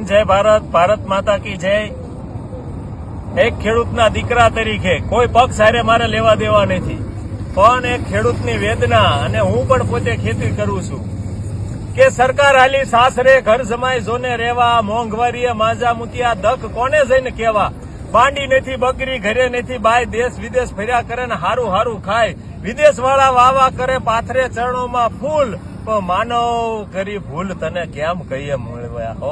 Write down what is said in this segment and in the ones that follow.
જય ભારત, ભારત માતા કી જય। એક ખેડૂતના દીકરા તરીકે કોઈ પક્ષ હારે મારે લેવા દેવા નથી, પણ એક ખેડૂતની વેદના, અને હું પણ પોતે ખેતી કરું છું કે સરકાર હાલી સાસરે ઘર જમાઈ જોને રેવા, મોંઘવારીએ માંજા મુતિયા દખ કોને જઈને કેવા, બાંડી નથી બકરી ઘરે નથી બાય, દેશ વિદેશ ફર્યા કરે ને હારું હારું ખાય, વિદેશ વાળા વાવા કરે પાથરે ચરણોમાં ફૂલ, પણ માનવ કરી ભૂલ તને કેમ કહીએ મળવ્યા હો।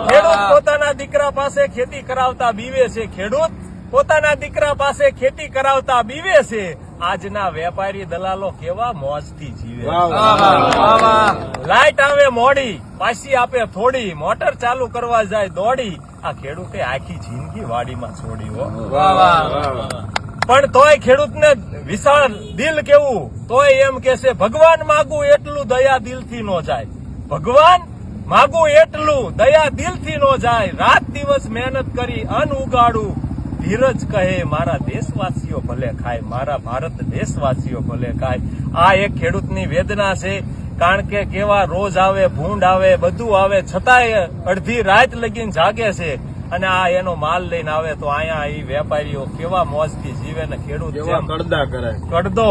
ખેડૂત પોતાના દીકરા પાસે ખેતી કરાવતા બીવે છે, ખેડૂત પોતાના દીકરા પાસે ખેતી કરાવતા બીવે છે, આજના વેપારી દલાલો કેવા મોજથી જીવે। લાઈટ આવે મોડી પાછી આપે થોડી, મોટર ચાલુ કરવા જાય દોડી, આ ખેડૂતે આખી જિંદગી વાડીમાં છોડી હો। પણ તોય ખેડૂતને વિશાળ દિલ કેવું, તોય એમ કે છે ભગવાન માગું એટલું દયા દિલથી નો જાય, ભગવાન માગું એટલું દયા દિલથી નો જાય, રાત દિવસ મહેનત કરી અન્ન ઉગાડું, ધીરજ કહે મારા દેશવાસીઓ ભલે ખાય, મારા ભારત દેશવાસીઓ ભલે ખાય। આ એક ખેડૂતની વેદના છે, કારણ કે કેવા રોજ આવે, ભૂંડ આવે, બધું આવે, છતાંય અડધી રાત લગીને જાગે છે, અને આ એનો માલ લઈને આવે તો અહીંયા એ વેપારીઓ કેવા મોજથી જીવે ને ખેડૂત કડદા કરે કડદો।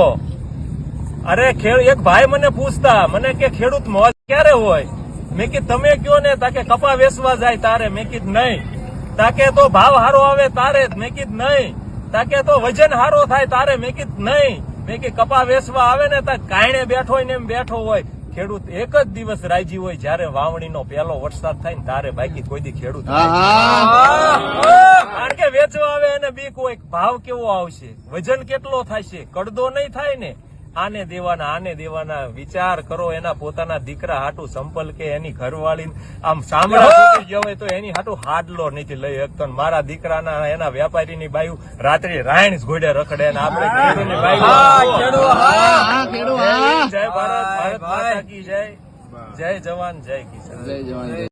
અરે એક ભાઈ મને પૂછતા, મને કે ખેડૂત મોજ ક્યારે હોય? મેં કીધું તમે કયો ને, તાકે કપા વેચવા જાય તારે, મેં કીધું નહીં, તાકે તો ભાવ હારો આવે તારે, મેં કીધું નહીં, તાકે તો વજન હારો થાય તારે, મેં કીધું નહીં, મેં કે કપા વેચવા આવે ને તા કાયણે બેઠો હોય ને એમ બેઠો હોય। ખેડૂત એક જ દિવસ રાજી હોય જયારે વાવણીનો પહેલો વરસાદ થાય ને તારે, બાકી કોઈ દી ખેડૂત કારણ કે વેચવા આવે એને બીક હોય, ભાવ કેવો આવશે, વજન કેટલો થશે, કડદો નહીં થાય ને, આને દેવાના વિચાર કરો। એના પોતાના દીકરા હાટું સંપલ કે એની ઘરવાળી આમ સાંભળા તૂટી ગયો હોય તો એની હાટું હાડલો નથી લઈ શકતો, મારા દીકરાના એના વેપારીની બાયુ રાત્રે રાયણ ઘોડે રખડે ને આપણે ખેડૂતની બાયુ। જય ભારત, ભારત માતા કી જય, જય જવાન જય કિસાન, જય જવાન।